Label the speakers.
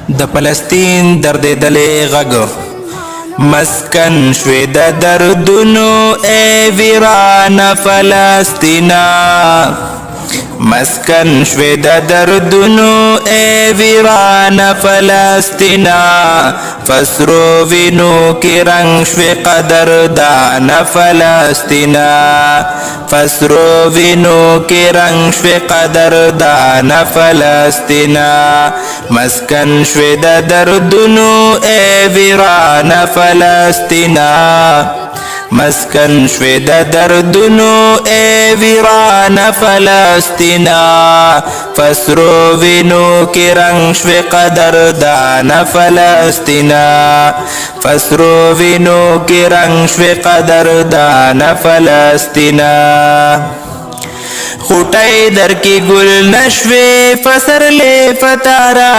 Speaker 1: د فلسطین دردېدلې غږ مسکن شوې د دردونو ای ویرانه فلسطینا مسکن شوې د دردونو ای ویرانه فلسطینا فسرو وینو کې رنګ شوې قدردانه فلسطینا فسرو وینو کې رنګ شوې قدردانه فلسطینا مسکن شوې د دردونو ای ویرانه فلسطینا مسکن شوې د دردونو ای ویرانه فلسطینا فسرو وینو کې رنګ شوې قدردانه فلسطینا فسرو وینو کې رنګ شوې قدردانه فلسطینا خوټۍ در کې ګل نشوې فسرلې فتاران